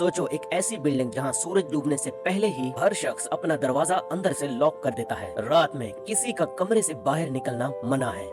सोचो एक ऐसी बिल्डिंग जहां सूरज डूबने से पहले ही हर शख्स अपना दरवाजा अंदर से लॉक कर देता है। रात में किसी का कमरे से बाहर निकलना मना है।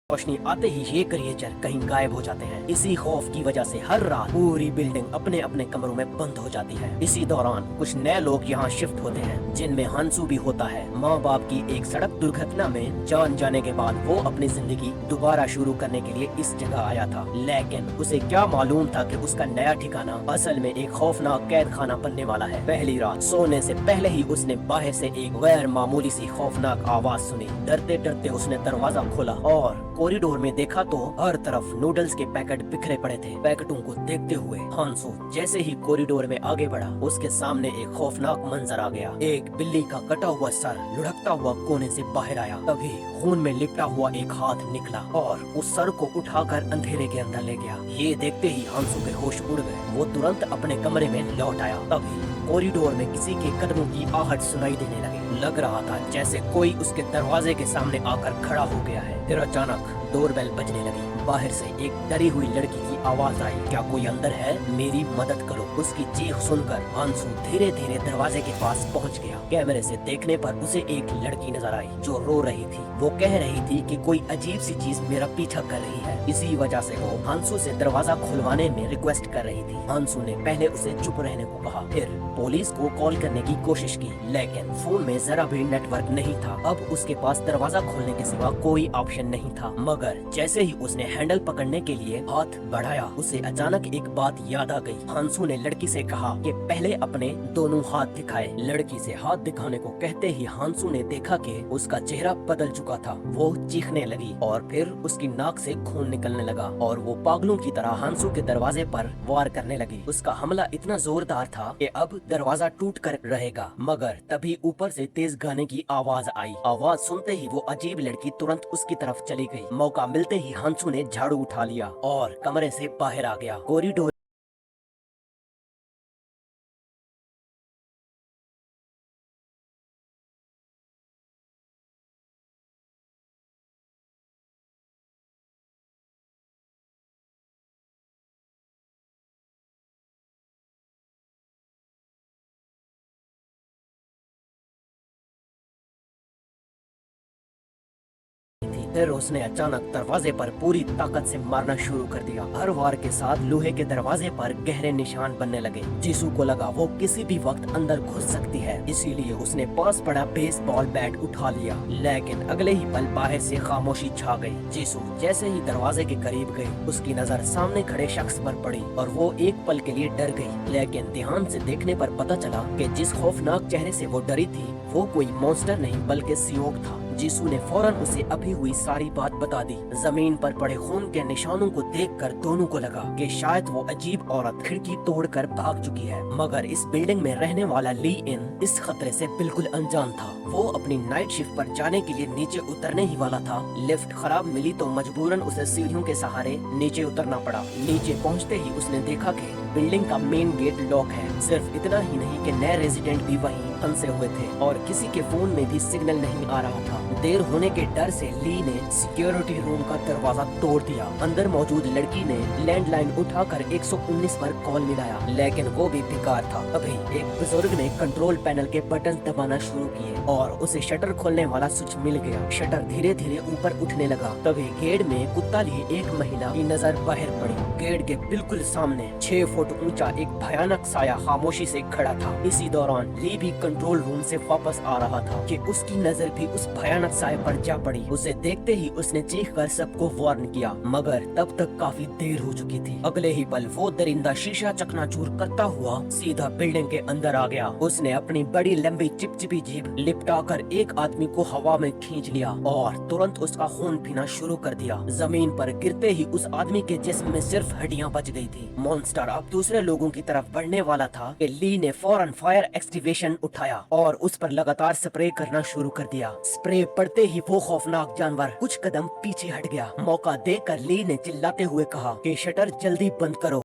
रोशनी आते ही ये क्रिएचर कहीं गायब हो जाते हैं। इसी खौफ की वजह से हर रात पूरी बिल्डिंग अपने अपने कमरों में बंद हो जाती है। इसी दौरान कुछ नए लोग यहाँ शिफ्ट होते हैं, जिनमें हंसू भी होता है। माँ बाप की एक सड़क दुर्घटना में जान जाने के बाद वो अपनी जिंदगी दोबारा शुरू करने के लिए इस जगह आया था, लेकिन उसे क्या मालूम था कि उसका नया ठिकाना असल में एक खौफनाक कैद खाना बनने वाला है। पहली रात सोने से पहले ही उसने बाहर से एक गैर मामूली सी खौफनाक आवाज सुनी। डरते डरते उसने दरवाजा खोला और कॉरिडोर में देखा तो हर तरफ नूडल्स के पैकेट बिखरे पड़े थे। पैकेटों को देखते हुए हांसू जैसे ही कॉरिडोर में आगे बढ़ा, उसके सामने एक खौफनाक मंजर आ गया। एक बिल्ली का कटा हुआ सर लुढ़कता हुआ कोने से बाहर आया। तभी खून में लिपटा हुआ एक हाथ निकला और उस सर को उठाकर अंधेरे के अंदर ले गया। ये देखते ही हांसू के होश उड़ गए। वो तुरंत अपने कमरे में लौट आया। तभी कॉरिडोर में किसी के कदमों की आहट सुनाई देने लगी। लग रहा था जैसे कोई उसके दरवाजे के सामने आकर खड़ा हो गया है। फिर अचानक डोरबेल बजने लगी। बाहर से एक डरी हुई लड़की की आवाज आई, क्या कोई अंदर है? मेरी मदद करो। उसकी चीख सुनकर हांसू धीरे धीरे दरवाजे के पास पहुंच गया। कैमरे से देखने पर उसे एक लड़की नजर आई जो रो रही थी। वो कह रही थी कि कोई अजीब सी चीज मेरा पीछा कर रही है। इसी वजह से वो हांसू से दरवाजा खुलवाने में रिक्वेस्ट कर रही थी। हांसू ने पहले उसे चुप रहने को कहा, फिर पुलिस को कॉल करने की कोशिश की, लेकिन फोन में जरा भी नेटवर्क नहीं था। अब उसके पास दरवाजा खोलने के सिवा कोई ऑप्शन नहीं था। मगर जैसे ही उसने हैंडल पकड़ने के लिए हाथ बढ़ाया, उसे अचानक एक बात याद आ गई। हांसू ने लड़की से कहा कि पहले अपने दोनों हाथ दिखाए। लड़की से हाथ दिखाने को कहते ही हांसू ने देखा कि उसका चेहरा बदल चुका था। वो चीखने लगी और फिर उसकी नाक से खून निकलने लगा और वो पागलों की तरह हांसू के दरवाजे पर वार करने लगी। उसका हमला इतना जोरदार था कि अब दरवाजा टूट कर रहेगा। मगर तभी ऊपर से तेज गाने की आवाज आई। आवाज सुनते ही वो अजीब लड़की तुरंत उसकी तरफ चली गई। मौका मिलते ही हांसू ने झाड़ू उठा लिया और कमरे से बाहर आ गया। कॉरिडोर फिर उसने अचानक दरवाजे पर पूरी ताकत से मारना शुरू कर दिया। हर वार के साथ लोहे के दरवाजे पर गहरे निशान बनने लगे। जीसू को लगा वो किसी भी वक्त अंदर घुस सकती है, इसीलिए उसने पास पड़ा बेसबॉल बैट उठा लिया। लेकिन अगले ही पल बाहर से खामोशी छा गई। जीसू जैसे ही दरवाजे के करीब गई, उसकी नजर सामने खड़े शख्स पर पड़ी और वो एक पल के लिए डर गई। लेकिन ध्यान से देखने पर पता चला कि जिस खौफनाक चेहरे से वो डरी थी वो कोई मॉन्स्टर नहीं बल्कि सियोग था। जीसू ने फौरन उसे अभी हुई सारी बात बता दी। जमीन पर पड़े खून के निशानों को देखकर दोनों को लगा कि शायद वो अजीब औरत खिड़की तोड़कर भाग चुकी है। मगर इस बिल्डिंग में रहने वाला ली इन इस खतरे से बिल्कुल अनजान था। वो अपनी नाइट शिफ्ट पर जाने के लिए नीचे उतरने ही वाला था। लिफ्ट खराब मिली तो मजबूरन उसे सीढ़ियों के सहारे नीचे उतरना पड़ा। नीचे पहुँचते ही उसने देखा कि बिल्डिंग का मेन गेट लॉक है। सिर्फ इतना ही नहीं कि नए रेजिडेंट भी वहीं फंसे हुए थे और किसी के फोन में भी सिग्नल नहीं आ रहा था। देर होने के डर से ली ने सिक्योरिटी रूम का दरवाजा तोड़ दिया। अंदर मौजूद लड़की ने लैंडलाइन उठाकर 119 पर कॉल मिलाया, लेकिन वो भी बेकार था। अभी एक बुजुर्ग ने कंट्रोल पैनल के बटन दबाना शुरू किए और उसे शटर खोलने वाला स्विच मिल गया। शटर धीरे धीरे ऊपर उठने लगा। तभी गेट में कुत्ता लिए एक महिला की नजर बाहर पड़ी। गेट के बिल्कुल सामने 6 फुट ऊंचा एक भयानक साया खामोशी से खड़ा था। इसी दौरान ली भी कंट्रोल रूम से वापस आ रहा था कि उसकी नजर भी उस भयानक साए पर जा पड़ी। उसे देखते ही उसने चीखकर सबको वार्न किया, मगर तब तक काफी देर हो चुकी थी। अगले ही पल वो दरिंदा शीशा चकनाचूर करता हुआ सीधा बिल्डिंग के अंदर आ गया। उसने अपनी बड़ी लंबी चिपचिपी जीभ लिपटाकर एक आदमी को हवा में खींच लिया और तुरंत उसका खून पीना शुरू कर दिया। जमीन पर गिरते ही उस आदमी के जिस्म में सिर्फ हड्डियां बच गई थी। मॉन्स्टर अब दूसरे लोगों की तरफ बढ़ने वाला था कि ली ने फौरन फायर एक्टिवेशन उठाया और उस पर लगातार स्प्रे करना शुरू कर दिया। स्प्रे पड़ते ही वो खौफनाक जानवर कुछ कदम पीछे हट गया। मौका देकर ली ने चिल्लाते हुए कहा कि शटर जल्दी बंद करो।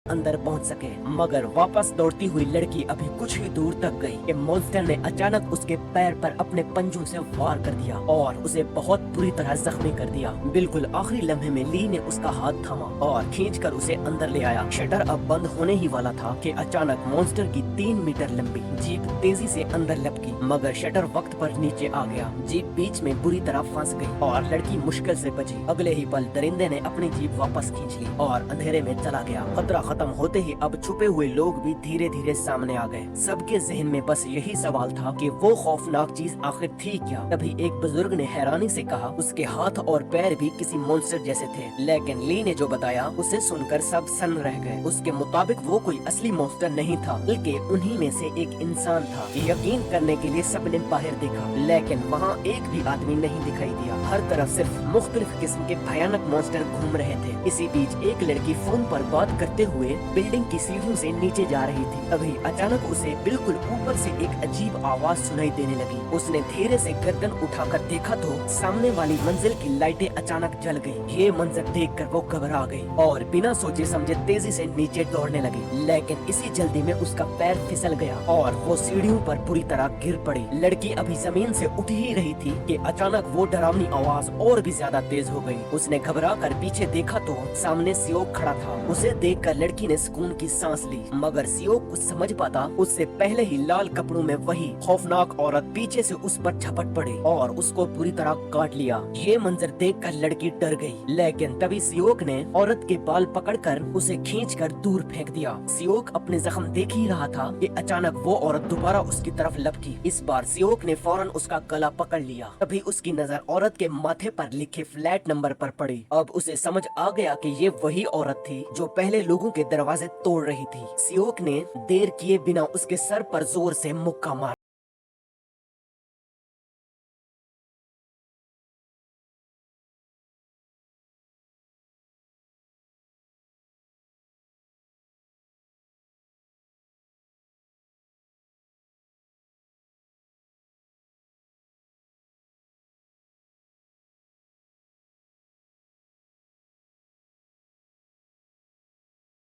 अंदर पहुंच सके, मगर वापस दौड़ती हुई लड़की अभी कुछ ही दूर तक गई कि मॉन्स्टर ने अचानक उसके पैर पर अपने पंजों से वार कर दिया और उसे बहुत बुरी तरह जख्मी कर दिया। बिल्कुल आखिरी लम्हे में ली ने उसका हाथ थामा और खींचकर उसे अंदर ले आया। शटर अब बंद होने ही वाला था कि अचानक मॉन्स्टर की 3 मीटर लंबी जीप तेजी से अंदर लपकी, मगर शटर वक्त पर नीचे आ गया। जीप बीच में बुरी तरह फंस गई और लड़की मुश्किल से बची। अगले ही पल दरिंदे ने अपनी जीप वापस खींच ली और अंधेरे में चला गया। खतरा खत्म होते ही अब छुपे हुए लोग भी धीरे धीरे सामने आ गए। सबके जहन में बस यही सवाल था कि वो खौफनाक चीज आखिर थी क्या। तभी एक बुजुर्ग ने हैरानी से कहा उसके हाथ और पैर भी किसी मॉन्स्टर जैसे थे, लेकिन ली ने जो बताया उसे सुनकर सब सन्न रह गए। उसके मुताबिक वो कोई असली मॉन्स्टर नहीं था, बल्कि उन्हीं में से एक इंसान था। यकीन करने के लिए सबने बाहर देखा, लेकिन वहाँ एक भी आदमी नहीं दिखाई दिया। हर तरफ सिर्फ मुख्तलिफ किस्म के भयानक मॉन्स्टर घूम रहे थे। इसी बीच एक लड़की फोन पर बात करते हुए बिल्डिंग की सीढ़ियों से नीचे जा रही थी। तभी अचानक उसे बिल्कुल ऊपर से एक अजीब आवाज सुनाई देने लगी। उसने धीरे से गर्दन उठाकर देखा तो सामने वाली मंजिल की लाइटें अचानक जल गयी। ये मंजर देखकर वो घबरा गई और बिना सोचे समझे तेजी से नीचे दौड़ने लगी, लेकिन इसी जल्दी में उसका पैर फिसल गया और वो सीढ़ियों पर बुरी तरह गिर पड़ी। लड़की अभी जमीन से उठ ही रही थी कि अचानक वो डरावनी आवाज और भी ज्यादा तेज हो गई। उसने घबरा कर पीछे देखा तो सामने सियोक खड़ा था। उसे देखकर लड़की ने सुकून की सांस ली, मगर सियोक कुछ समझ पाता उससे पहले ही लाल कपड़ों में वही खौफनाक औरत पीछे से उस पर झपट पड़ी और उसको पूरी तरह काट लिया। ये मंजर देखकर लड़की डर गई, लेकिन तभी सियोक ने औरत के बाल पकड़कर उसे खींचकर दूर फेंक दिया। सियोक अपने जख्म देख ही रहा था कि अचानक वो औरत दोबारा उसकी तरफ लपकी। इस बार सियोक ने फौरन उसका गला पकड़ लिया। तभी उसकी नजर औरत के माथे पर लिखे फ्लैट नंबर पर पड़ी। अब उसे समझ आ गया कि ये वही औरत थी जो पहले लोगों के दरवाजे तोड़ रही थी। सियोक ने देर किए बिना उसके सर पर जोर से मुक्का मारा।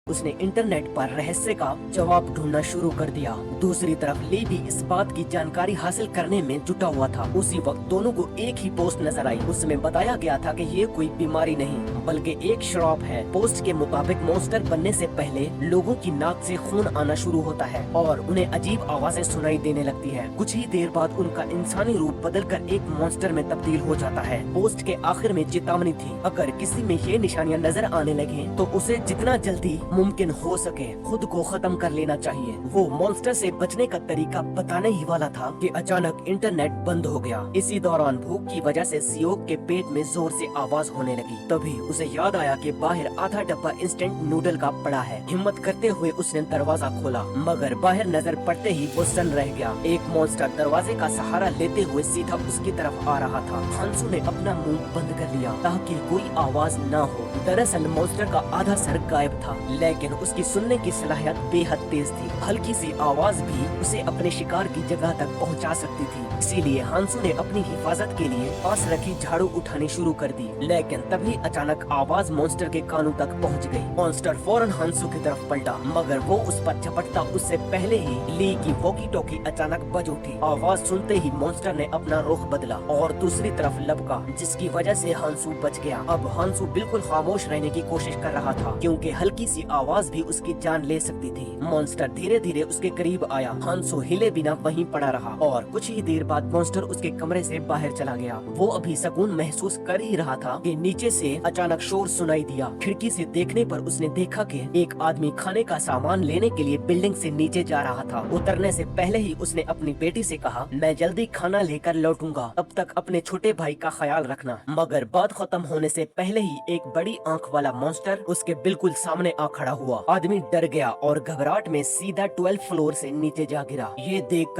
उसने इंटरनेट पर रहस्य का जवाब ढूंढना शुरू कर दिया। दूसरी तरफ ली भी इस बात की जानकारी हासिल करने में जुटा हुआ था। उसी वक्त दोनों को एक ही पोस्ट नजर आई। उसमें बताया गया था कि ये कोई बीमारी नहीं बल्कि एक श्राप है। पोस्ट के मुताबिक मॉन्स्टर बनने से पहले लोगों की नाक से खून आना शुरू होता है और उन्हें अजीब आवाजें सुनाई देने लगती है। कुछ ही देर बाद उनका इंसानी रूप बदलकर एक मॉन्स्टर में तब्दील हो जाता है। पोस्ट के आखिर में चेतावनी थी, अगर किसी में ये निशानियां नजर आने लगे तो उसे जितना जल्दी मुमकिन हो सके खुद को खत्म कर लेना चाहिए। वो मॉन्स्टर से बचने का तरीका बताने ही वाला था कि अचानक इंटरनेट बंद हो गया। इसी दौरान भूख की वजह से सियोक के पेट में जोर से आवाज होने लगी। तभी उसे याद आया कि बाहर आधा डब्बा इंस्टेंट नूडल का पड़ा है। हिम्मत करते हुए उसने दरवाजा खोला, मगर बाहर नजर पड़ते ही वो सन्न रह गया। एक मॉन्स्टर दरवाजे का सहारा लेते हुए सीधा उसकी तरफ आ रहा था। हंसू ने अपना मुंह बंद कर लिया ताकि कोई आवाज न हो। दरअसल मॉन्स्टर का आधा सर गायब था, लेकिन उसकी सुनने की सलाहियत बेहद तेज थी। हल्की सी आवाज भी उसे अपने शिकार की जगह तक पहुंचा सकती थी। इसीलिए हांसू ने अपनी हिफाजत के लिए पास रखी झाड़ू उठानी शुरू कर दी, लेकिन तभी अचानक आवाज मॉन्स्टर के कानों तक पहुंच गई। मॉन्स्टर फौरन हांसू की तरफ पलटा, मगर वो उस पर झपटता उससे पहले ही ली की वॉकी टॉकी अचानक बज उठी। आवाज सुनते ही मॉन्स्टर ने अपना रुख बदला और दूसरी तरफ लपका, जिसकी वजह से हांसू बच गया। अब हांसू बिल्कुल खामोश रहने की कोशिश कर रहा था, क्योंकि हल्की सी आवाज भी उसकी जान ले सकती थी। मॉन्स्टर धीरे धीरे उसके करीब आया। हांसू हिले बिना वहीं पड़ा रहा और कुछ ही देर बाद मॉन्स्टर उसके कमरे से बाहर चला गया। वो अभी सुकून महसूस कर ही रहा था कि नीचे से अचानक शोर सुनाई दिया। खिड़की से देखने पर उसने देखा कि एक आदमी खाने का सामान लेने के लिए बिल्डिंग से नीचे जा रहा था। उतरने से पहले ही उसने अपनी बेटी से कहा, मैं जल्दी खाना लेकर लौटूंगा, अब तक अपने छोटे भाई का ख्याल रखना। मगर बात खत्म होने से पहले ही एक बड़ी आंख वाला मॉन्स्टर उसके बिल्कुल सामने आ खड़ा हुआ। आदमी डर गया और घबराहट में सीधा 12th फ्लोर से नीचे जा गिरा। ये देख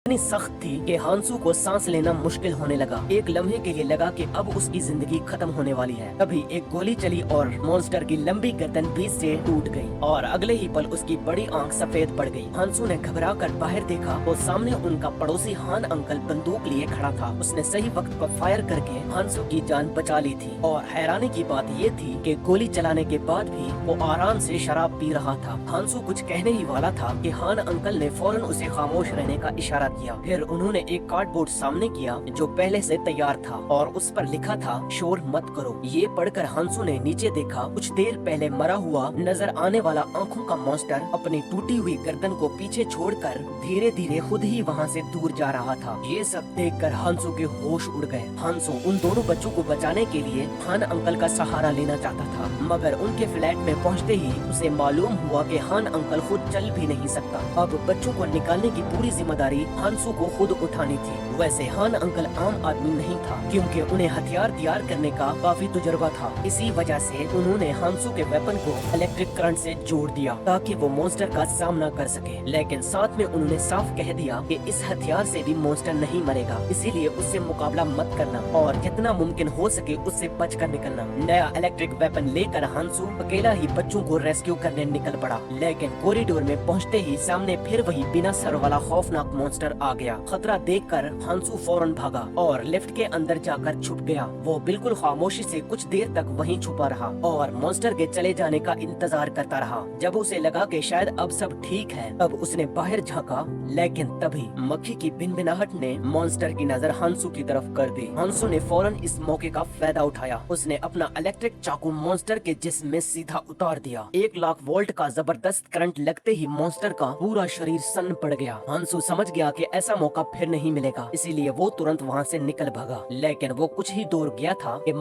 इतनी सख्त थी कि हांसू को सांस लेना मुश्किल होने लगा। एक लम्हे के लिए लगा कि अब उसकी जिंदगी खत्म होने वाली है। तभी एक गोली चली और मॉन्स्टर की लंबी गर्दन बीच से टूट गई और अगले ही पल उसकी बड़ी आंख सफेद पड़ गई। हांसू ने घबराकर बाहर देखा तो सामने उनका पड़ोसी हान अंकल बंदूक लिए खड़ा था। उसने सही वक्त पर फायर करके हांसू की जान बचा ली थी और हैरानी की बात ये थी कि गोली चलाने के बाद भी वो आराम से शराब पी रहा था। हांसू कुछ कहने ही वाला था कि हान अंकल ने फौरन उसे खामोश रहने का इशारा किया। फिर उन्होंने एक कार्डबोर्ड सामने किया जो पहले से तैयार था और उस पर लिखा था शोर मत करो। ये पढ़कर हांसू ने नीचे देखा। कुछ देर पहले मरा हुआ नजर आने वाला आंखों का मॉन्स्टर अपनी टूटी हुई गर्दन को पीछे छोड़कर धीरे धीरे खुद ही वहाँ से दूर जा रहा था। ये सब देखकर हांसू के होश उड़ गए। हांसू उन दोनों बच्चों को बचाने के लिए हान अंकल का सहारा लेना चाहता था, मगर उनके फ्लैट में पहुँचते ही उसे मालूम हुआ कि हान अंकल खुद चल भी नहीं सकता। अब बच्चों को निकालने की पूरी जिम्मेदारी हांसू को खुद उठानी थी। वैसे हान अंकल आम आदमी नहीं था, क्योंकि उन्हें हथियार तैयार करने का काफी तजुर्बा था। इसी वजह से उन्होंने हांसू के वेपन को इलेक्ट्रिक करंट से जोड़ दिया ताकि वो मॉन्स्टर का सामना कर सके। लेकिन साथ में उन्होंने साफ कह दिया कि इस हथियार से भी मॉन्स्टर नहीं मरेगा, इसीलिए उससे मुकाबला मत करना और जितना मुमकिन हो सके उससे बच कर निकलना। नया इलेक्ट्रिक वेपन लेकर हांसू अकेला ही बच्चों को रेस्क्यू करने निकल पड़ा। लेकिन कॉरिडोर में पहुँचते ही सामने फिर वही बिना सर वाला खौफनाक मॉन्स्टर आ गया। खतरा देखकर हांसू फौरन भागा और लिफ्ट के अंदर जाकर छुप गया। वो बिल्कुल खामोशी से कुछ देर तक वहीं छुपा रहा और मॉन्स्टर के चले जाने का इंतजार करता रहा। जब उसे लगा कि शायद अब सब ठीक है, तब उसने बाहर झांका, लेकिन तभी मक्खी की भिनभिनाहट ने मॉन्स्टर की नजर हांसू की तरफ कर दी। हांसू ने फौरन इस मौके का फायदा उठाया। उसने अपना इलेक्ट्रिक चाकू मॉन्स्टर के जिस्म में सीधा उतार दिया। 1 लाख वोल्ट का जबरदस्त करंट लगते ही मॉन्स्टर का पूरा शरीर सन्न पड़ गया। हांसू समझ गया कि ऐसा मौका फिर नहीं मिलेगा, इसीलिए वो तुरंत वहाँ से निकल भागा। लेकिन वो कुछ ही दूर गया था कि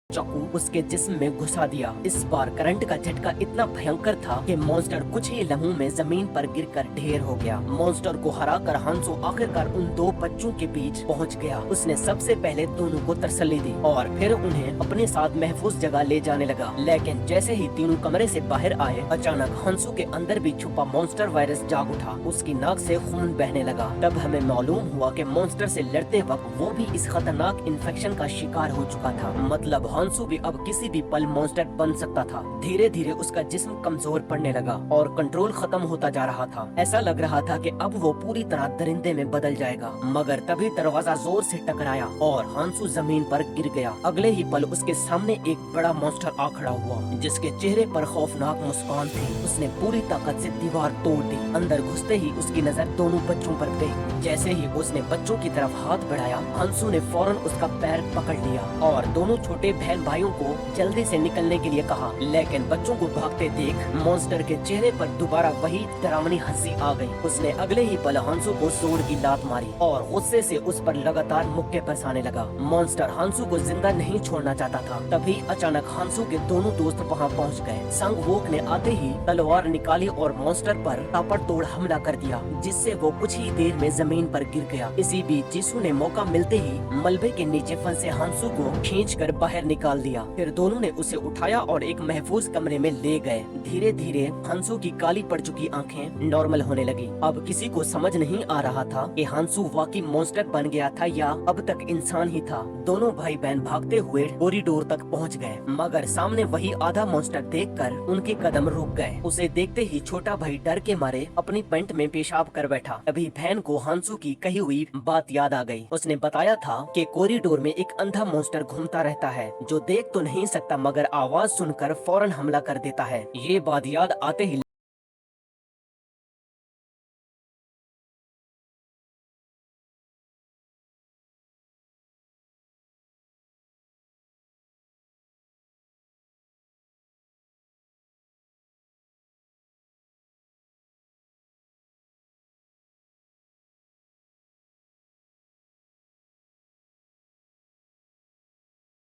चाकू उसके जिस्म में घुसा दिया। इस बार करंट का झटका इतना भयंकर था कि मॉन्स्टर कुछ ही लम्हों में जमीन पर गिरकर ढेर हो गया। मॉन्स्टर को हराकर हांसू आखिरकार उन 2 बच्चों के बीच पहुंच गया। उसने सबसे पहले दोनों को तसल्ली दी और फिर उन्हें अपने साथ महफूज जगह ले जाने लगा। लेकिन जैसे ही तीनों कमरे से बाहर आए, अचानक हांसू के अंदर भी छुपा मॉन्स्टर वायरस जाग उठा। उसकी नाक से खून बहने लगा। तब हमें मालूम हुआ कि मॉन्स्टर से लड़ते वक्त वो भी इस खतरनाक इन्फेक्शन का शिकार हो चुका था। मतलब हांसू भी अब किसी भी पल मॉन्स्टर बन सकता था। धीरे धीरे उसका जिस्म कमजोर पड़ने लगा और कंट्रोल खत्म होता जा रहा था। ऐसा लग रहा था कि अब वो पूरी तरह दरिंदे में बदल जाएगा। मगर तभी दरवाजा जोर से टकराया और हांसू जमीन पर गिर गया। अगले ही पल उसके सामने एक बड़ा मॉन्स्टर आ खड़ा हुआ, जिसके चेहरे पर खौफनाक मुस्कान थी। उसने पूरी ताकत से दीवार तोड़ दी। अंदर घुसते ही उसकी नजर दोनों बच्चों पर गई। जैसे ही उसने बच्चों की तरफ हाथ बढ़ाया, हांसू ने फौरन उसका पैर पकड़ लिया और दोनों छोटे बहन भाइयों को जल्दी से निकलने के लिए कहा। लेकिन बच्चों को भागते देख मॉन्स्टर के चेहरे पर दोबारा वही डरावनी हंसी आ गई। उसने अगले ही पल हांसू को जोर की लात मारी और गुस्से से उस पर लगातार मुक्के बरसाने लगा। मॉन्स्टर हांसू को जिंदा नहीं छोड़ना चाहता था। तभी अचानक हांसू के दोनों दोस्त वहाँ पहुँच गए। संग वोक ने आते ही तलवार निकाली और मॉन्स्टर पर ताबड़तोड़ हमला कर दिया, जिससे वो कुछ ही देर में जमीन पर गिर गया। इसी बीच जीसू ने मौका मिलते ही मलबे के नीचे फंसे हांसू को खींचकर बाहर निकाल दिया। फिर दोनों ने उसे उठाया और एक महफूज कमरे में ले गए। धीरे धीरे हांसू की काली पड़ चुकी आंखें नॉर्मल होने लगी। अब किसी को समझ नहीं आ रहा था कि हांसू वाकई मॉन्स्टर बन गया था या अब तक इंसान ही था। दोनों भाई बहन भागते हुए कॉरिडोर तक पहुंच गए, मगर सामने वही आधा मॉन्स्टर देखकर उनके कदम रुक गए। उसे देखते ही छोटा भाई डर के मारे अपनी पैंट में पेशाब कर बैठा। अभी बहन को हांसू की कही हुई बात याद आ गई। उसने बताया था कि कॉरिडोर में एक अंधा मॉन्स्टर घूमता रहता है जो देख तो नहीं सकता मगर आवाज सुनकर फौरन हमला कर देता है। ये बात याद आते ही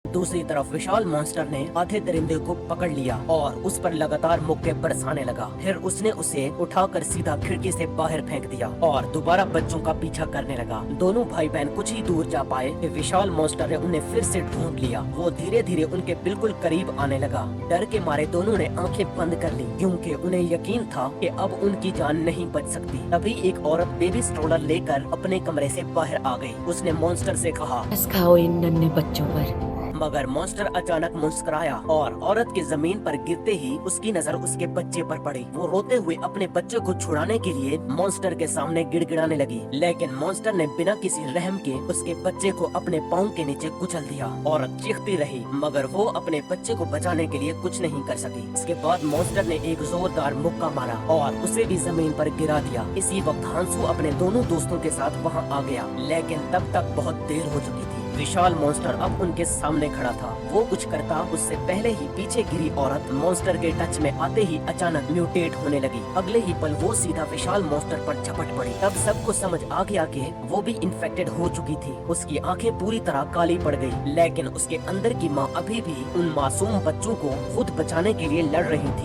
दूसरी तरफ विशाल मॉन्स्टर ने आधे दरिंदे को पकड़ लिया और उस पर लगातार मुक्के बरसाने लगा। फिर उसने उसे उठाकर सीधा खिड़की से बाहर फेंक दिया और दोबारा बच्चों का पीछा करने लगा। दोनों भाई बहन कुछ ही दूर जा पाए कि विशाल मॉन्स्टर ने उन्हें फिर से ढूंढ लिया। वो धीरे धीरे उनके बिल्कुल करीब आने लगा। डर के मारे दोनों ने आंखें बंद कर ली क्योंकि उन्हें यकीन था कि अब उनकी जान नहीं बच सकती। तभी एक औरत बेबी स्ट्रोलर लेकर अपने कमरे से बाहर आ गई। उसने मॉन्स्टर से कहा, बस खाओ इन नन्हे बच्चों पर। मगर मॉन्स्टर अचानक मुस्कुराया और औरत के जमीन पर गिरते ही उसकी नजर उसके बच्चे पर पड़ी। वो रोते हुए अपने बच्चे को छुड़ाने के लिए मॉन्स्टर के सामने गिड़गिड़ाने लगी, लेकिन मॉन्स्टर ने बिना किसी रहम के उसके बच्चे को अपने पाँव के नीचे कुचल दिया। औरत चीखती रही मगर वो अपने बच्चे को बचाने के लिए कुछ नहीं कर सकी। इसके बाद मॉन्स्टर ने एक जोरदार मुक्का मारा और उसे भी जमीन पर गिरा दिया। इसी वक्त हांसू अपने दोनों दोस्तों के साथ वहाँ आ गया, लेकिन तब तक बहुत देर हो चुकी थी। विशाल मॉन्स्टर अब उनके सामने खड़ा था। वो कुछ करता उससे पहले ही पीछे गिरी औरत मॉन्स्टर के टच में आते ही अचानक म्यूटेट होने लगी। अगले ही पल वो सीधा विशाल मॉन्स्टर पर झपट पड़ी। तब सबको समझ आ गया कि वो भी इन्फेक्टेड हो चुकी थी। उसकी आंखें पूरी तरह काली पड़ गई, लेकिन उसके अंदर की माँ अभी भी उन मासूम बच्चों को खुद बचाने के लिए लड़ रही थी।